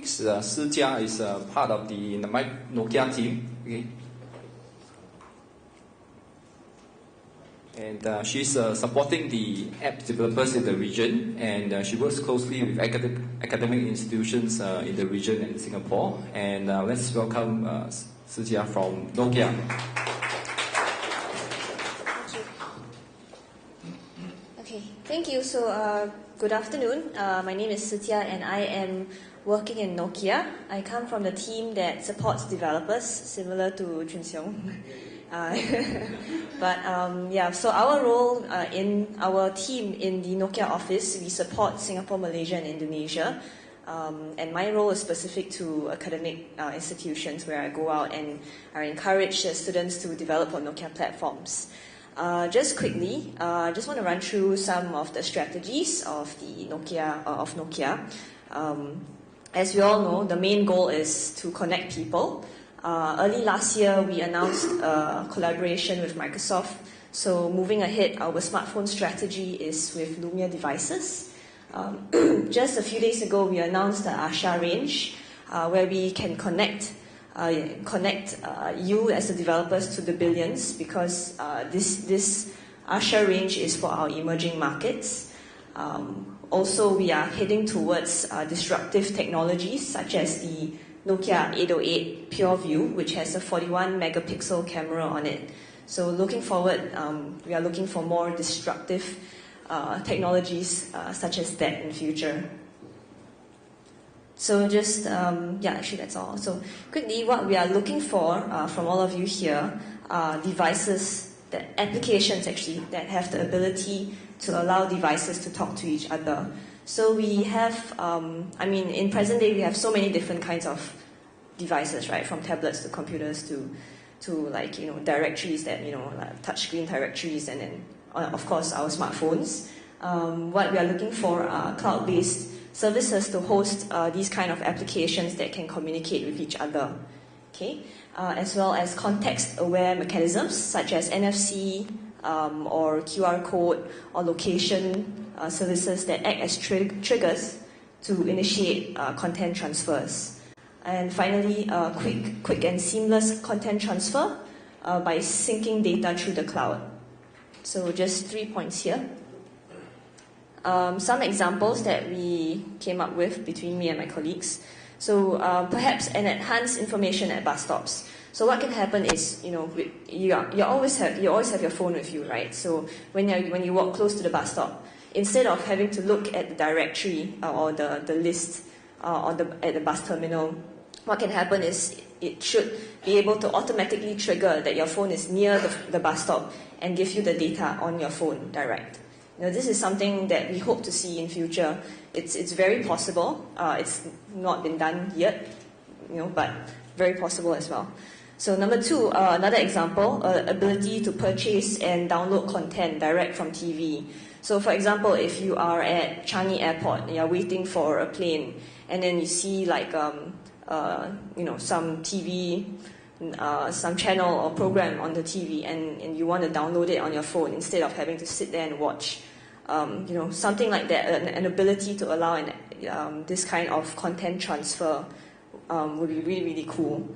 Next, Sijia is part of the Nokia team. Okay. And she's supporting the app developers in the region, and she works closely with academic institutions in the region and Singapore. And let's welcome Sijia from Nokia. Okay, thank you. So good afternoon. My name is Sijia, and I am working in Nokia. I come from the team that supports developers, similar to Chun Seong. Yeah, so our role in our team in the Nokia office, we support Singapore, Malaysia, and Indonesia. And my role is specific to academic institutions where I go out and I encourage students to develop on Nokia platforms. Just quickly, I just want to run through some of the strategies of the Nokia. As we all know, the main goal is to connect people. Early last year, we announced a collaboration with Microsoft. So moving ahead, our smartphone strategy is with Lumia devices. Just a few days ago, we announced the Asha range, where we can connect you as the developers to the billions, because this Asha range is for our emerging markets. Also, we are heading towards disruptive technologies such as the Nokia 808 PureView, which has a 41 megapixel camera on it. So looking forward, we are looking for more disruptive technologies such as that in the future. So just, actually that's all. So quickly, what we are looking for from all of you here are devices, applications actually, that have the ability to allow devices to talk to each other. So we have, in present day, we have so many different kinds of devices, right? From tablets to computers to directories that, like touchscreen directories, and then, of course, our smartphones. What we are looking for are cloud-based services to host these kind of applications that can communicate with each other, okay? As well as context-aware mechanisms such as NFC or QR code or location services that act as triggers to initiate content transfers. And finally, quick and seamless content transfer by syncing data through the cloud. So just 3 points here. Some examples that we came up with between me and my colleagues. So perhaps an enhanced information at bus stops. So what can happen is, you always have your phone with you, right? So when you walk close to the bus stop, instead of having to look at the directory or the list at the bus terminal, what can happen is it should be able to automatically trigger that your phone is near the bus stop and give you the data on your phone direct. This is something that we hope to see in future. It's very possible. It's not been done yet, but very possible as well. So number two, another example, ability to purchase and download content direct from TV. So for example, if you are at Changi Airport and you're waiting for a plane, and then you see some TV, some channel or program on the TV, and you want to download it on your phone instead of having to sit there and watch. Something like that, an ability to allow this kind of content transfer would be really, really cool.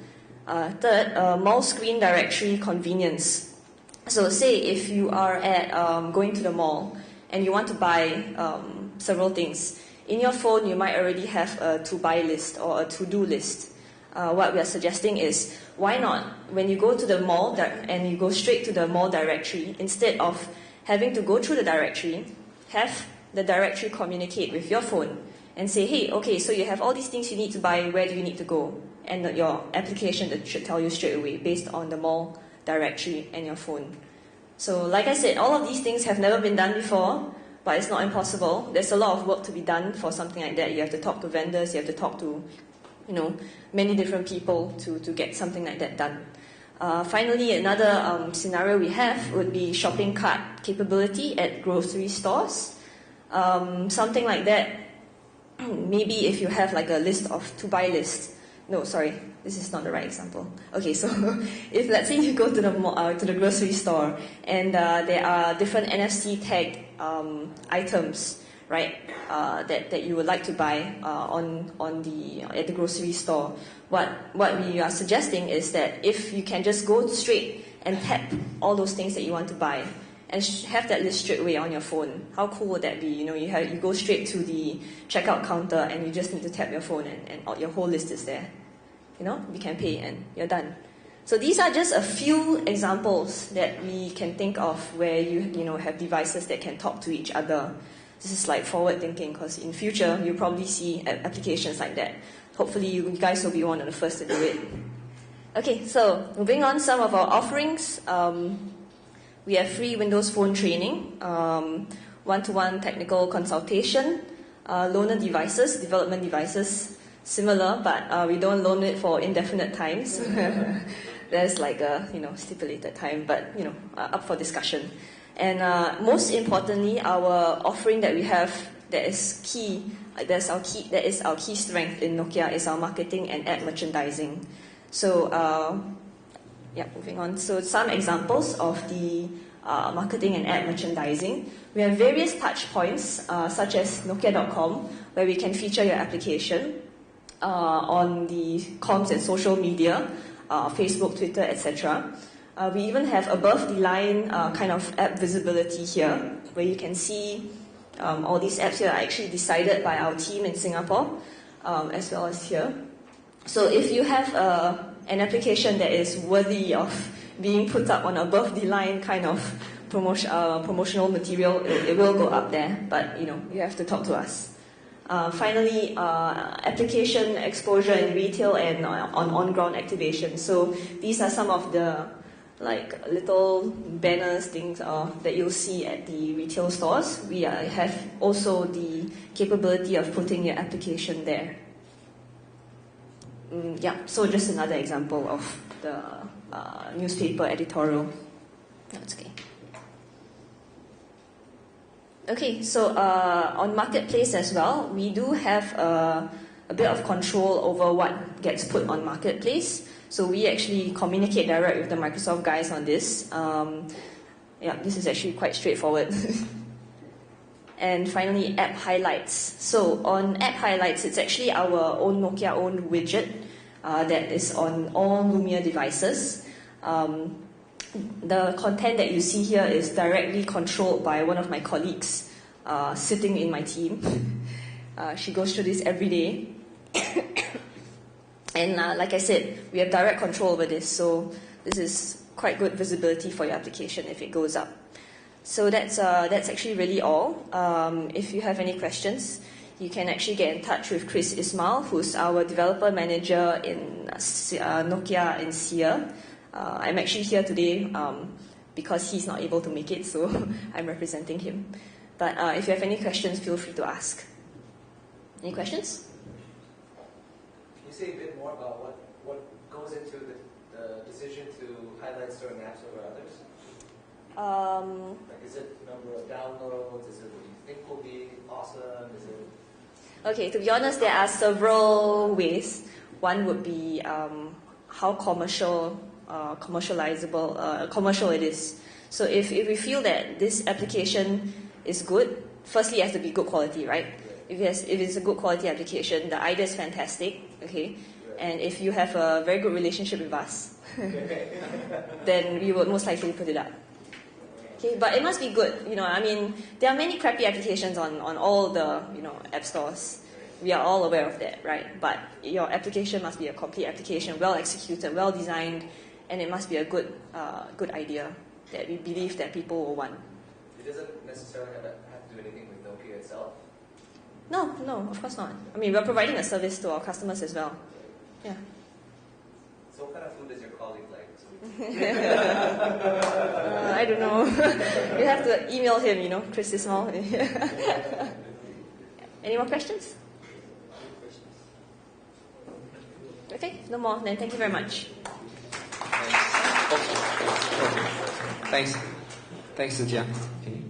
Third, mall-screen directory convenience. So say if you are at going to the mall and you want to buy several things, in your phone you might already have a to-buy list or a to-do list. What we are suggesting is, why not, when you go to the mall and you go straight to the mall directory, instead of having to go through the directory, have the directory communicate with your phone and say, hey, okay, so you have all these things you need to buy, where do you need to go? And your application should tell you straight away based on the mall directory and your phone. So like I said, all of these things have never been done before, but it's not impossible. There's a lot of work to be done for something like that. You have to talk to vendors, you have to talk to many different people to get something like that done. Finally, another scenario we have would be shopping cart capability at grocery stores. Something like that, maybe if you have like a list of to-buy lists. No, sorry, this is not the right example. Okay, so if let's say you go to the grocery store and there are different NFC tagged items, right? That you would like to buy at the grocery store. What we are suggesting is that if you can just go straight and tap all those things that you want to buy and have that list straight away on your phone, how cool would that be? You go straight to the checkout counter and you just need to tap your phone and your whole list is there. You can pay and you're done. So these are just a few examples that we can think of where you have devices that can talk to each other. This is like forward thinking, because in future you'll probably see applications like that. Hopefully you guys will be one of the first to do it. Okay, so moving on, some of our offerings. We have free Windows Phone training, one-to-one technical consultation, loaner devices, development devices, similar, but we don't loan it for indefinite times. There's like a stipulated time, but up for discussion. And most importantly, our offering that we have that is our key strength in Nokia is our marketing and ad merchandising. So moving on. So some examples of the marketing and ad merchandising. We have various touch points, such as Nokia.com, where we can feature your application on the comms and social media, Facebook, Twitter, etc. We even have above the line kind of app visibility here, where you can see all these apps here are actually decided by our team in Singapore, as well as here. So if you have an application that is worthy of being put up on above the line kind of promotional material, it will go up there, but you have to talk to us. Finally, application exposure in retail and on-ground activation. So these are some of the little banners, things that you'll see at the retail stores. We have also the capability of putting your application there. So just another example of the newspaper editorial. That's okay. Okay, so on Marketplace as well, we do have a bit of control over what gets put on Marketplace. So we actually communicate direct with the Microsoft guys on this. This is actually quite straightforward. And finally, app highlights. So on app highlights, it's actually our own Nokia-owned widget that is on all Lumia devices. The content that you see here is directly controlled by one of my colleagues sitting in my team. She goes through this every day. And like I said, we have direct control over this, so this is quite good visibility for your application if it goes up. So that's actually really all. If you have any questions, you can actually get in touch with Chris Ismail, who's our developer manager in Nokia in SEA. I'm actually here today because he's not able to make it, so I'm representing him. But if you have any questions, feel free to ask. Any questions? Can you say a bit more about what goes into the decision to highlight certain apps over others? Is it number of downloads? Is it what you think will be awesome? Is it... Okay, to be honest, there are several ways. One would be how commercial it is. So if we feel that this application is good, firstly it has to be good quality, right? If it's a good quality application, the idea is fantastic, okay? And if you have a very good relationship with us, then we would most likely put it up. Okay, but it must be good, there are many crappy applications on all the, app stores. We are all aware of that, right? But your application must be a complete application, well executed, well designed, and it must be a good idea that we believe that people will want. It doesn't necessarily have to do anything with Nokia itself? No, of course not. We're providing a service to our customers as well. Yeah. So what kind of food does your colleague like? I don't know. You have to email him, Chris Ismail. Any more questions? Okay, no more. Then thank you very much. Thanks, Sujia. Okay.